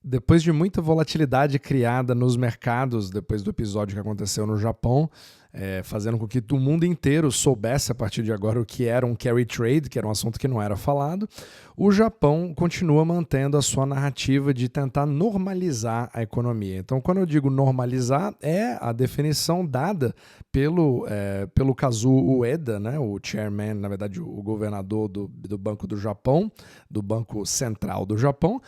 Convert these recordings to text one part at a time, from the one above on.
Depois de muita volatilidade criada nos mercados, depois do episódio que aconteceu no Japão, fazendo com que o mundo inteiro soubesse a partir de agora o que era um carry trade, que era um assunto que não era falado, o Japão continua mantendo a sua narrativa de tentar normalizar a economia. Então, quando eu digo normalizar, é a definição dada pelo Kazuo Ueda, né, o chairman, na verdade, o governador do Banco do Japão, do Banco Central do Japão,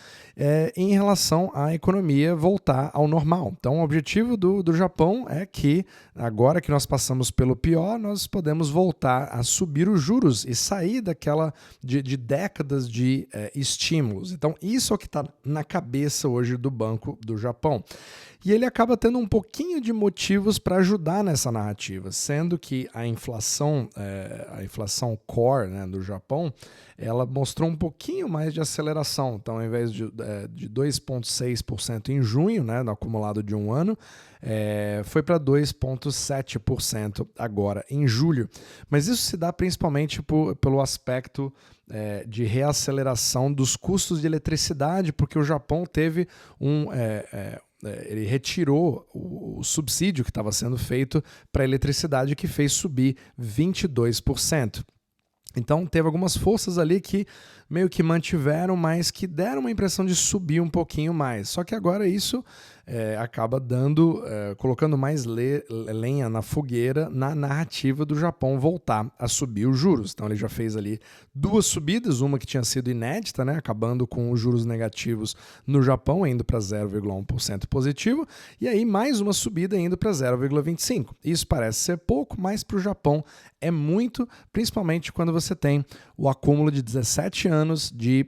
em relação à economia voltar ao normal. Então, o objetivo do Japão é que, agora que nós passamos pelo pior, nós podemos voltar a subir os juros e sair daquela de décadas de estímulos. Então, isso é o que está na cabeça hoje do Banco do Japão. E ele acaba tendo um pouquinho de motivos para ajudar nessa narrativa, sendo que a inflação core, né, do Japão, ela mostrou um pouquinho mais de aceleração. Então, ao invés de 2,6% em junho, né, no acumulado de um ano, foi para 2,7% agora, em julho. Mas isso se dá principalmente pelo aspecto de reaceleração dos custos de eletricidade, porque o Japão teve ele retirou o subsídio que estava sendo feito para a eletricidade, que fez subir 22%. Então, teve algumas forças ali que meio que mantiveram, mas que deram uma impressão de subir um pouquinho mais. Só que agora isso acaba colocando mais lenha na fogueira na narrativa do Japão voltar a subir os juros. Então, ele já fez ali 2 subidas, uma que tinha sido inédita, né, acabando com os juros negativos no Japão, indo para 0,1% positivo, e aí mais uma subida indo para 0,25%. Isso parece ser pouco, mas para o Japão é muito, principalmente quando você tem o acúmulo de 17 anos de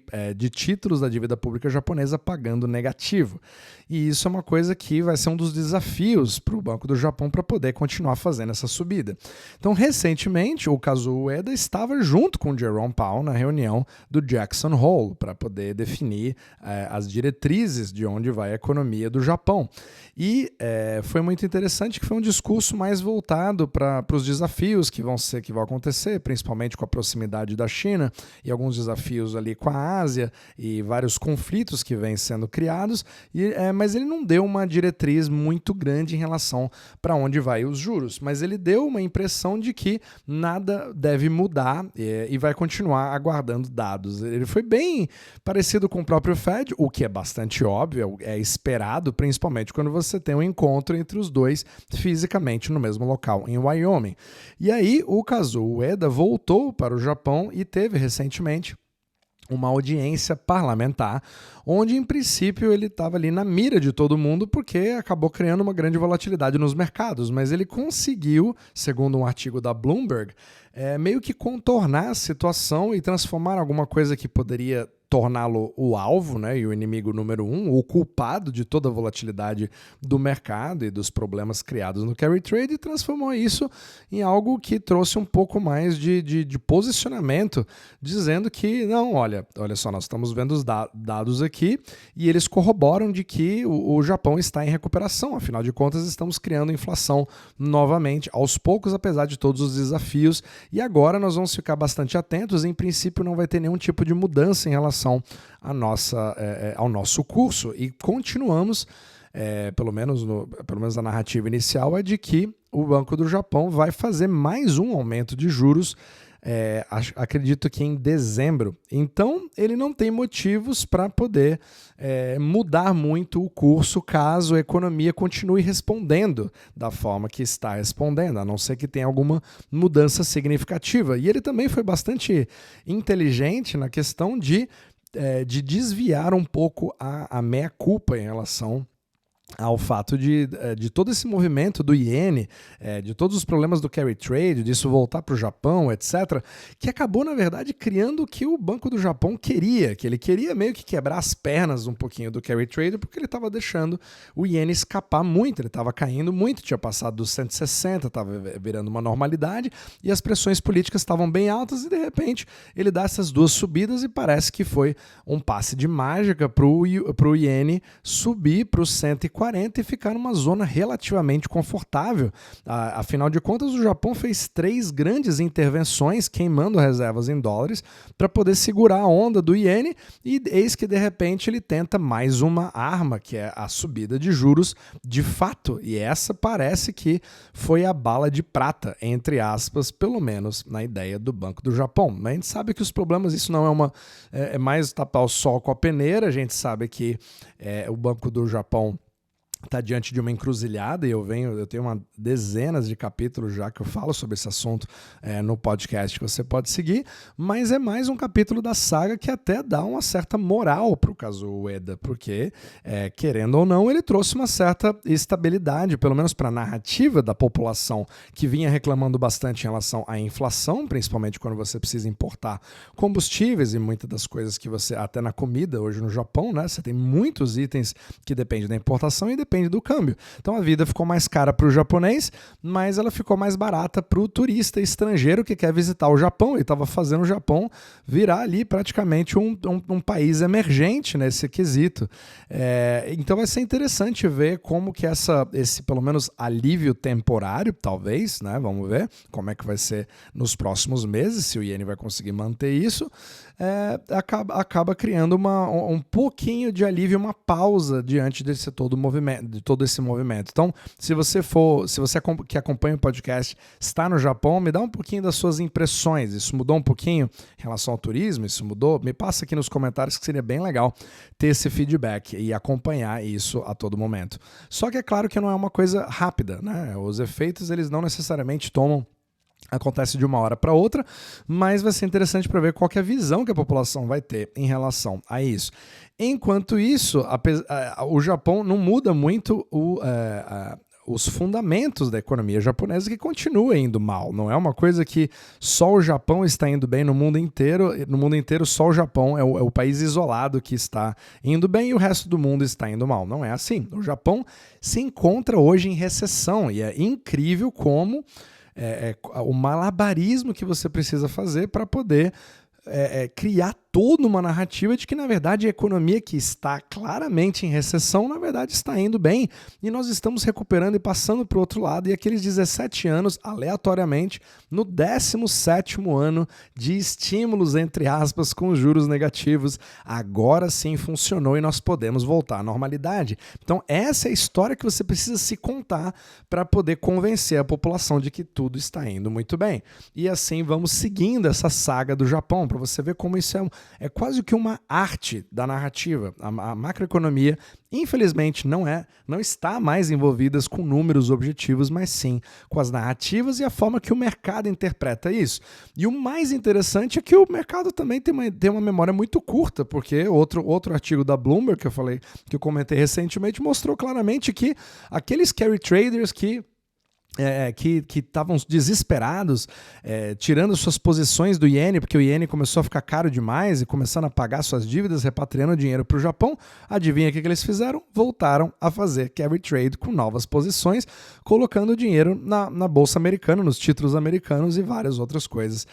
títulos da dívida pública japonesa pagando negativo. E isso é uma coisa que vai ser um dos desafios para o Banco do Japão para poder continuar fazendo essa subida. Então, recentemente, o Kazuo Ueda estava junto com o Jerome Powell na reunião do Jackson Hole para poder definir as diretrizes de onde vai a economia do Japão. E foi muito interessante que foi um discurso mais voltado para os desafios que vão acontecer, principalmente com a proximidade da China e alguns desafios ali com a Ásia e vários conflitos que vêm sendo criados, mas ele não deu uma diretriz muito grande em relação para onde vai os juros, mas ele deu uma impressão de que nada deve mudar e vai continuar aguardando dados. Ele foi bem parecido com o próprio Fed, o que é bastante óbvio, é esperado, principalmente quando você tem um encontro entre os dois fisicamente no mesmo local, em Wyoming. E aí o Kazuo Ueda voltou para o Japão e teve recentemente uma audiência parlamentar, onde, em princípio, ele estava ali na mira de todo mundo, porque acabou criando uma grande volatilidade nos mercados, mas ele conseguiu, segundo um artigo da Bloomberg, meio que contornar a situação e transformar alguma coisa que poderia torná-lo o alvo, né, e o inimigo número 1, o culpado de toda a volatilidade do mercado e dos problemas criados no carry trade, e transformou isso em algo que trouxe um pouco mais de posicionamento, dizendo que, não, olha só, nós estamos vendo os dados aqui e eles corroboram de que o Japão está em recuperação, afinal de contas estamos criando inflação novamente, aos poucos, apesar de todos os desafios, e agora nós vamos ficar bastante atentos, em princípio não vai ter nenhum tipo de mudança em relação ao nosso curso, e continuamos, pelo menos a narrativa inicial é de que o Banco do Japão vai fazer mais um aumento de juros, acredito que em dezembro. Então, ele não tem motivos para poder mudar muito o curso caso a economia continue respondendo da forma que está respondendo, a não ser que tenha alguma mudança significativa. E ele também foi bastante inteligente na questão de desviar um pouco a meia-culpa em relação ao fato de todo esse movimento do iene, de todos os problemas do carry trade, disso voltar para o Japão, etc., que acabou, na verdade, criando o que o Banco do Japão queria, que ele queria meio que quebrar as pernas um pouquinho do carry trade, porque ele estava deixando o iene escapar muito, ele estava caindo muito, tinha passado dos 160, estava virando uma normalidade, e as pressões políticas estavam bem altas, e de repente ele dá essas 2 subidas e parece que foi um passe de mágica para o iene subir para os 140 140 e ficar numa zona relativamente confortável. Afinal de contas, o Japão fez 3 grandes intervenções queimando reservas em dólares para poder segurar a onda do iene, e eis que de repente ele tenta mais uma arma, que é a subida de juros de fato, e essa parece que foi a bala de prata, entre aspas, pelo menos na ideia do Banco do Japão. Mas a gente sabe que os problemas, isso não é mais tapar o sol com a peneira. A gente sabe que o Banco do Japão está diante de uma encruzilhada, e eu tenho dezenas de capítulos já que eu falo sobre esse assunto no podcast que você pode seguir, mas é mais um capítulo da saga que até dá uma certa moral para o Kazuo Ueda, porque, querendo ou não, ele trouxe uma certa estabilidade, pelo menos para a narrativa da população, que vinha reclamando bastante em relação à inflação, principalmente quando você precisa importar combustíveis e muitas das coisas que você, até na comida hoje no Japão, né, você tem muitos itens que dependem da importação e depende do câmbio. Então a vida ficou mais cara para o japonês, mas ela ficou mais barata para o turista estrangeiro que quer visitar o Japão. Ele estava fazendo o Japão virar ali praticamente um país emergente nesse quesito. Então vai ser interessante ver como que esse pelo menos alívio temporário, talvez, né? Vamos ver como é que vai ser nos próximos meses, se o iene vai conseguir manter isso. Acaba criando um pouquinho de alívio, uma pausa diante de todo esse movimento. Então, se você que acompanha o podcast está no Japão, me dá um pouquinho das suas impressões. Isso mudou um pouquinho em relação ao turismo? Isso mudou? Me passa aqui nos comentários, que seria bem legal ter esse feedback e acompanhar isso a todo momento. Só que é claro que não é uma coisa rápida, né? Os efeitos, eles não necessariamente acontece de uma hora para outra, mas vai ser interessante para ver qual que é a visão que a população vai ter em relação a isso. Enquanto isso, o Japão não muda muito os fundamentos da economia japonesa, que continua indo mal. Não é uma coisa que só o Japão está indo bem no mundo inteiro. No mundo inteiro, só o Japão é o país isolado que está indo bem e o resto do mundo está indo mal. Não é assim. O Japão se encontra hoje em recessão, e é incrível como o malabarismo que você precisa fazer para poder criar toda uma narrativa de que, na verdade, a economia que está claramente em recessão, na verdade, está indo bem, e nós estamos recuperando e passando para o outro lado, e aqueles 17 anos, aleatoriamente, no 17º ano de estímulos, entre aspas, com juros negativos, agora sim funcionou e nós podemos voltar à normalidade. Então, essa é a história que você precisa se contar para poder convencer a população de que tudo está indo muito bem. E assim vamos seguindo essa saga do Japão, para você ver como isso é quase que uma arte da narrativa. A macroeconomia, infelizmente, não está mais envolvida com números objetivos, mas sim com as narrativas e a forma que o mercado interpreta isso. E o mais interessante é que o mercado também tem uma memória muito curta, porque outro artigo da Bloomberg que eu comentei recentemente mostrou claramente que aqueles carry traders que estavam desesperados, tirando suas posições do iene, porque o iene começou a ficar caro demais e começando a pagar suas dívidas, repatriando dinheiro para o Japão. Adivinha o que eles fizeram? Voltaram a fazer carry trade com novas posições, colocando dinheiro na bolsa americana, nos títulos americanos e várias outras coisas.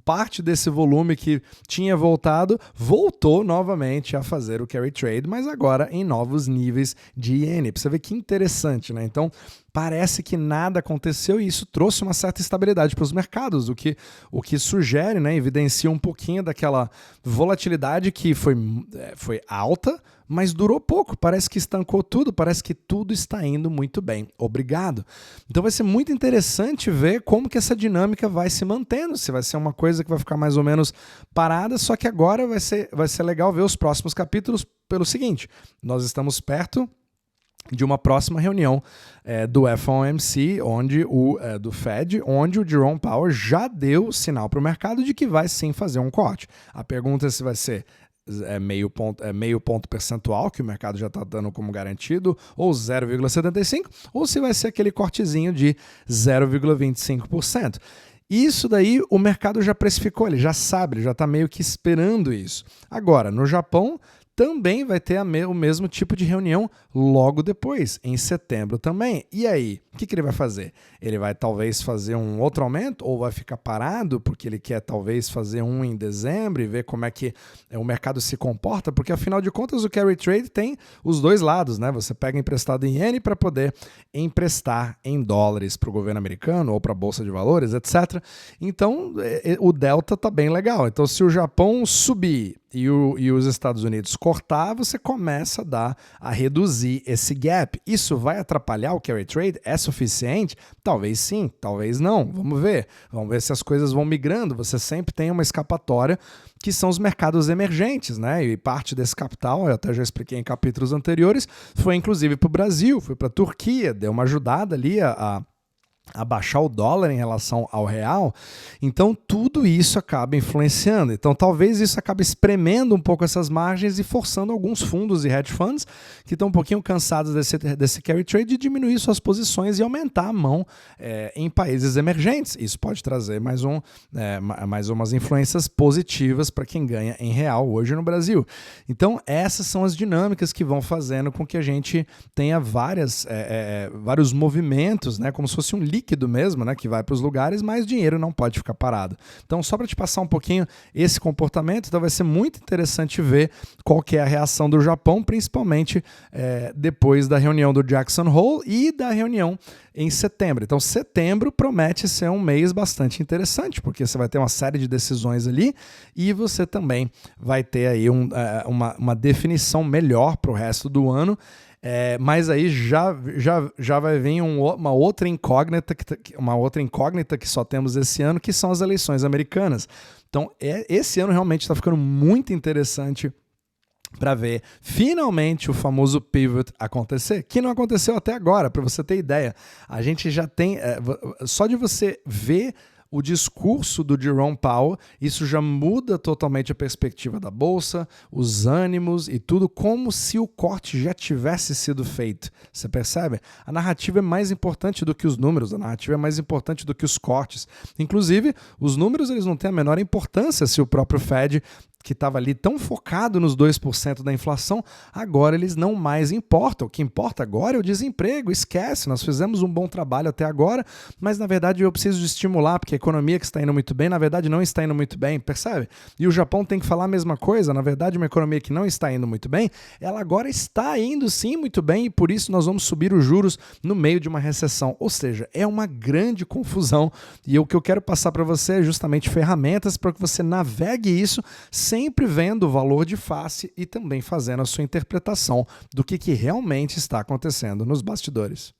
Parte desse volume que tinha voltou novamente a fazer o carry trade, mas agora em novos níveis de iene. Pra você ver que interessante, né? Então, parece que nada aconteceu e isso trouxe uma certa estabilidade para os mercados, o que sugere, né, evidencia um pouquinho daquela volatilidade que foi alta, mas durou pouco. Parece que estancou tudo, parece que tudo está indo muito bem. Obrigado. Então vai ser muito interessante ver como que essa dinâmica vai se mantendo, se vai ser uma coisa que vai ficar mais ou menos parada, só que agora vai ser legal ver os próximos capítulos pelo seguinte: nós estamos perto de uma próxima reunião do FOMC, do Fed, onde o Jerome Powell já deu sinal para o mercado de que vai sim fazer um corte. A pergunta é se vai ser meio ponto percentual, que o mercado já está dando como garantido, ou 0,75%, ou se vai ser aquele cortezinho de 0,25%. Isso daí o mercado já precificou, ele já sabe, ele já está meio que esperando isso. Agora, no Japão, também vai ter o mesmo tipo de reunião logo depois, em setembro também. E aí, o que ele vai fazer? Ele vai talvez fazer um outro aumento ou vai ficar parado porque ele quer talvez fazer um em dezembro e ver como é que o mercado se comporta? Porque afinal de contas o carry trade tem os dois lados, né? Você pega emprestado em iene para poder emprestar em dólares para o governo americano ou para a bolsa de valores, etc. Então o delta tá bem legal. Então se o Japão subir e os Estados Unidos cortar, você começa a reduzir esse gap. Isso vai atrapalhar o carry trade? É suficiente? Talvez sim, talvez não. Vamos ver. Vamos ver se as coisas vão migrando. Você sempre tem uma escapatória, que são os mercados emergentes, né? E parte desse capital, eu até já expliquei em capítulos anteriores, foi inclusive para o Brasil, foi para a Turquia, deu uma ajudada ali a baixar o dólar em relação ao real. Então tudo isso acaba influenciando. Então talvez isso acabe espremendo um pouco essas margens e forçando alguns fundos e hedge funds que estão um pouquinho cansados desse carry trade de diminuir suas posições e aumentar a mão em países emergentes. Isso pode trazer mais umas influências positivas para quem ganha em real hoje no Brasil. Então essas são as dinâmicas que vão fazendo com que a gente tenha vários movimentos, né, como se fosse um líquido mesmo, né, que vai para os lugares, mas dinheiro não pode ficar parado. Então, só para te passar um pouquinho esse comportamento, então vai ser muito interessante ver qual que é a reação do Japão, principalmente depois da reunião do Jackson Hole e da reunião em setembro. Então, setembro promete ser um mês bastante interessante, porque você vai ter uma série de decisões ali e você também vai ter aí uma definição melhor para o resto do ano. Mas aí já vai vir uma outra incógnita que só temos esse ano, que são as eleições americanas. Então, esse ano realmente está ficando muito interessante para ver finalmente o famoso pivot acontecer, que não aconteceu até agora. Para você ter ideia, a gente já tem, só de você ver o discurso do Jerome Powell, isso já muda totalmente a perspectiva da bolsa, os ânimos e tudo, como se o corte já tivesse sido feito. Você percebe? A narrativa é mais importante do que os números, a narrativa é mais importante do que os cortes. Inclusive, os números eles não têm a menor importância se o próprio Fed, que estava ali tão focado nos 2% da inflação, agora eles não mais importam. O que importa agora é o desemprego, esquece, nós fizemos um bom trabalho até agora, mas na verdade eu preciso de estimular, porque a economia que está indo muito bem, na verdade não está indo muito bem, percebe? E o Japão tem que falar a mesma coisa, na verdade uma economia que não está indo muito bem, ela agora está indo sim muito bem e por isso nós vamos subir os juros no meio de uma recessão. Ou seja, é uma grande confusão e o que eu quero passar para você é justamente ferramentas para que você navegue isso sempre vendo o valor de face e também fazendo a sua interpretação do que realmente está acontecendo nos bastidores.